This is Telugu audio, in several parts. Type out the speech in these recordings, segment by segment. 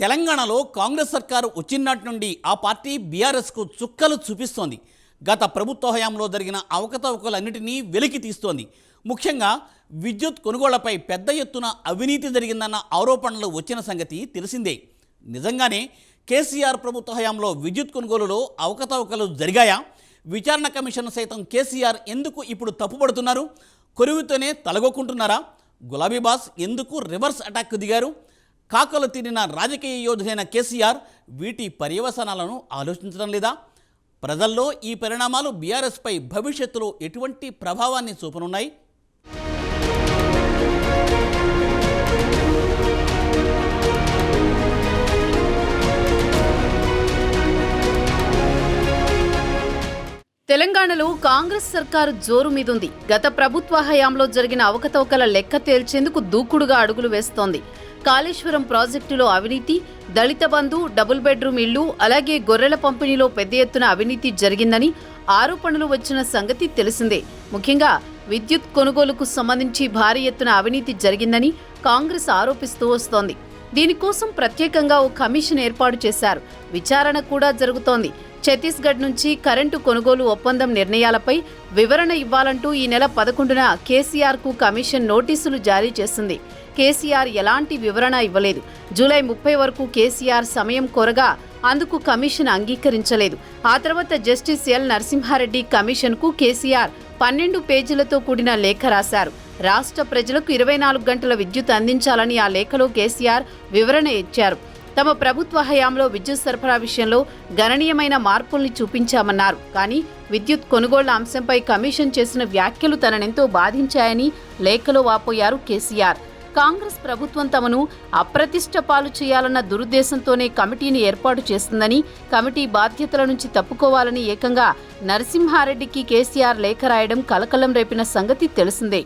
తెలంగాణలో కాంగ్రెస్ సర్కారు వచ్చినటి నుండి ఆ పార్టీ బీఆర్ఎస్కు చుక్కలు చూపిస్తోంది. గత ప్రభుత్వ హయాంలో జరిగిన అవకతవకలన్నిటినీ వెలికి తీస్తోంది. ముఖ్యంగా విద్యుత్ కొనుగోళ్లపై పెద్ద ఎత్తున అవినీతి జరిగిందన్న ఆరోపణలు వచ్చిన సంగతి తెలిసిందే. నిజంగానే కేసీఆర్ ప్రభుత్వ హయాంలో విద్యుత్ కొనుగోలులో అవకతవకలు జరిగాయా? విచారణ కమిషన్ సైతం కేసీఆర్ ఎందుకు ఇప్పుడు తప్పుపడుతున్నారు? కొరువుతోనే తలగొక్కుంటున్నారా? గులాబీ బాస్ ఎందుకు రివర్స్ అటాక్ దిగారు? కాకలు తీరిన రాజకీయ యోధుడైన కేసీఆర్ వీటి పర్యవసానాలను ఆలోచించడం లేదా? ప్రజల్లో ఈ పరిణామాలు బీఆర్ఎస్పై భవిష్యత్తులో ఎటువంటి ప్రభావాన్ని చూపనున్నాయి? తెలంగాణలో కాంగ్రెస్ సర్కారు జోరు మీదుంది. గత ప్రభుత్వ హయాంలో జరిగిన అవకతవకల లెక్క తేల్చేందుకు దూకుడుగా అడుగులు వేస్తోంది. కాళేశ్వరం ప్రాజెక్టులో అవినీతి, దళిత బంధు, డబుల్ బెడ్రూమ్ ఇళ్లు, అలాగే గొర్రెల పంపిణీలో పెద్ద ఎత్తున అవినీతి జరిగిందని ఆరోపణలు వచ్చిన సంగతి తెలిసిందే. ముఖ్యంగా విద్యుత్ కొనుగోలుకు సంబంధించి భారీ ఎత్తున అవినీతి జరిగిందని కాంగ్రెస్ ఆరోపిస్తూ వస్తోంది. దీనికోసం ప్రత్యేకంగా ఓ కమిషన్ ఏర్పాటు చేశారు. విచారణ కూడా జరుగుతోంది. ఛత్తీస్గఢ్ నుంచి కరెంటు కొనుగోలు ఒప్పందం నిర్ణయాలపై వివరణ ఇవ్వాలంటూ ఈ నెల 11న కేసీఆర్కు కమిషన్ నోటీసులు జారీ చేసింది. కేసీఆర్ ఎలాంటి వివరణ ఇవ్వలేదు. జూలై 30 వరకు కేసీఆర్ సమయం కోరగా అందుకు కమిషన్ అంగీకరించలేదు. ఆ తర్వాత జస్టిస్ ఎల్ నరసింహారెడ్డి కమిషన్కు కేసీఆర్ 12 పేజీలతో కూడిన లేఖ రాశారు. రాష్ట్ర ప్రజలకు 24 గంటల విద్యుత్ అందించాలని ఆ లేఖలో కేసీఆర్ వివరణ ఇచ్చారు. తమ ప్రభుత్వ హయాంలో విద్యుత్ సరఫరా విషయంలో గణనీయమైన మార్పుల్ని చూపించామన్నారు. కానీ విద్యుత్ కొనుగోళ్ల అంశంపై కమిషన్ చేసిన వ్యాఖ్యలు తననెంతో బాధించాయని లేఖలో వాపోయారు కేసీఆర్. కాంగ్రెస్ ప్రభుత్వం తమను అప్రతిష్ట పాలు చేయాలన్న దురుద్దేశంతోనే కమిటీని ఏర్పాటు చేస్తుందని, కమిటీ బాధ్యతల నుంచి తప్పుకోవాలని ఏకంగా నరసింహారెడ్డికి కేసీఆర్ లేఖ రాయడం కలకలం రేపిన సంగతి తెలిసిందే.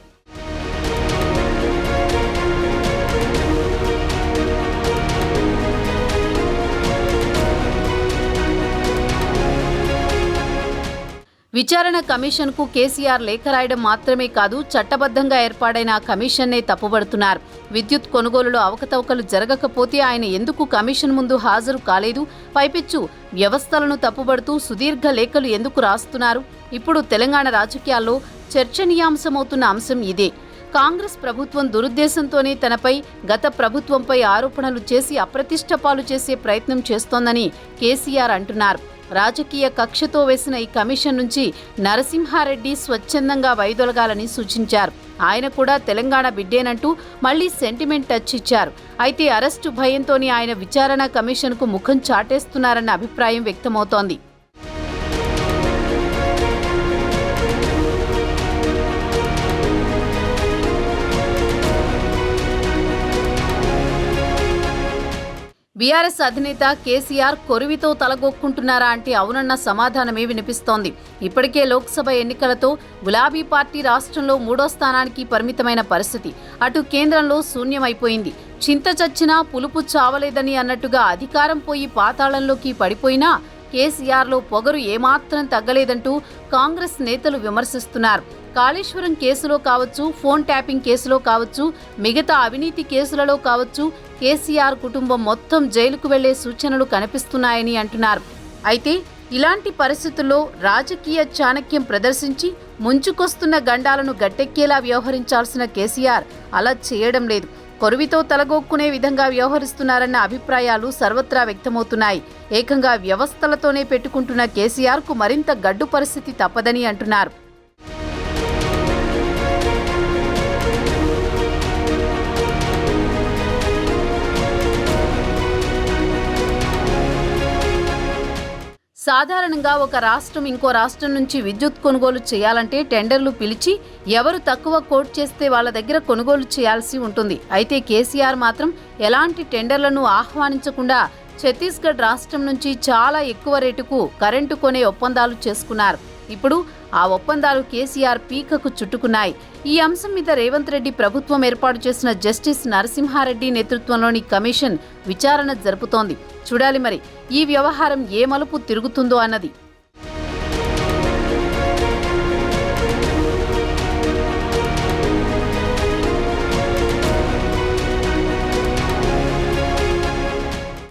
విచారణ కమిషన్కు కేసీఆర్ లేఖ రాయడం మాత్రమే కాదు, చట్టబద్ధంగా ఏర్పాటైన కమిషన్నే తప్పుబడుతున్నారు. విద్యుత్ కొనుగోలులో అవకతవకలు జరగకపోతే ఆయన ఎందుకు కమిషన్ ముందు హాజరు కాలేదు? పైపెచ్చు వ్యవస్థలను తప్పుబడుతూ సుదీర్ఘ లేఖలు ఎందుకు రాస్తున్నారు? ఇప్పుడు తెలంగాణ రాజకీయాల్లో చర్చనీయాంశమవుతున్న అంశం ఇదే. కాంగ్రెస్ ప్రభుత్వం దురుద్దేశంతోనే తనపై, గత ప్రభుత్వంపై ఆరోపణలు చేసి అప్రతిష్ట పాలు చేసే ప్రయత్నం చేస్తోందని కేసీఆర్ అంటున్నారు. రాజకీయ కక్షతో వేసిన ఈ కమిషన్ నుంచి నరసింహారెడ్డి స్వచ్ఛందంగా వైదొలగాలని సూచించారు. ఆయన కూడా తెలంగాణ బిడ్డేనంటూ మళ్లీ సెంటిమెంట్ టచ్ ఇచ్చారు. అయితే అరెస్టు భయంతోనే ఆయన విచారణ కమిషన్కు ముఖం చాటేస్తున్నారన్న అభిప్రాయం వ్యక్తమవుతోంది. బీఆర్ఎస్ అధినేత కేసీఆర్ కొరివితో తలగొక్కుంటున్నారా అంటే అవునన్న సమాధానమే వినిపిస్తోంది. ఇప్పటికే లోక్సభ ఎన్నికలతో గులాబీ పార్టీ రాష్ట్రంలో 3వ స్థానానికి పరిమితమైన పరిస్థితి. అటు కేంద్రంలో శూన్యమైపోయింది. చింత చచ్చినా పులుపు చావలేదని అన్నట్టుగా అధికారం పోయి పాతాళంలోకి పడిపోయినా కేసీఆర్లో పొగరు ఏమాత్రం తగ్గలేదంటూ కాంగ్రెస్ నేతలు విమర్శిస్తున్నారు. కాళేశ్వరం కేసులో కావచ్చు, ఫోన్ ట్యాపింగ్ కేసులో కావచ్చు, మిగతా అవినీతి కేసులలో కావచ్చు, కేసీఆర్ కుటుంబం మొత్తం జైలుకు వెళ్లే సూచనలు కనిపిస్తున్నాయని అంటున్నారు. అయితే ఇలాంటి పరిస్థితుల్లో రాజకీయ చాణక్యం ప్రదర్శించి ముంచుకొస్తున్న గండాలను గట్టెక్కేలా వ్యవహరించాల్సిన కేసీఆర్ అలా చేయడం లేదు. కొరువితో తలగొక్కునే విధంగా వ్యవహరిస్తున్నారన్న అభిప్రాయాలు సర్వత్రా వ్యక్తమవుతున్నాయి. ఏకంగా వ్యవస్థలతోనే పెట్టుకుంటున్న కేసీఆర్కు మరింత గడ్డు పరిస్థితి తప్పదని అంటున్నారు. సాధారణంగా ఒక రాష్ట్రం ఇంకో రాష్ట్రం నుంచి విద్యుత్ కొనుగోలు చేయాలంటే టెండర్లు పిలిచి ఎవరు తక్కువ కోట్ చేస్తే వాళ్ళ దగ్గర కొనుగోలు చేయాల్సి ఉంటుంది. అయితే కేసీఆర్ మాత్రం ఎలాంటి టెండర్లను ఆహ్వానించకుండా ఛత్తీస్గఢ్ రాష్ట్రం నుంచి చాలా ఎక్కువ రేటుకు కరెంటు కొనే ఒప్పందాలు చేసుకున్నారు. ఇప్పుడు ఆ ఒప్పందాలు కేసీఆర్ పీకకు చుట్టుకున్నాయి. ఈ అంశం మీద రేవంత్ రెడ్డి ప్రభుత్వం ఏర్పాటు చేసిన జస్టిస్ నరసింహారెడ్డి నేతృత్వంలోని కమిషన్ విచారణ జరుపుతోంది. చూడాలి మరి ఈ వ్యవహారం ఏ మలుపు తిరుగుతుందో అన్నది.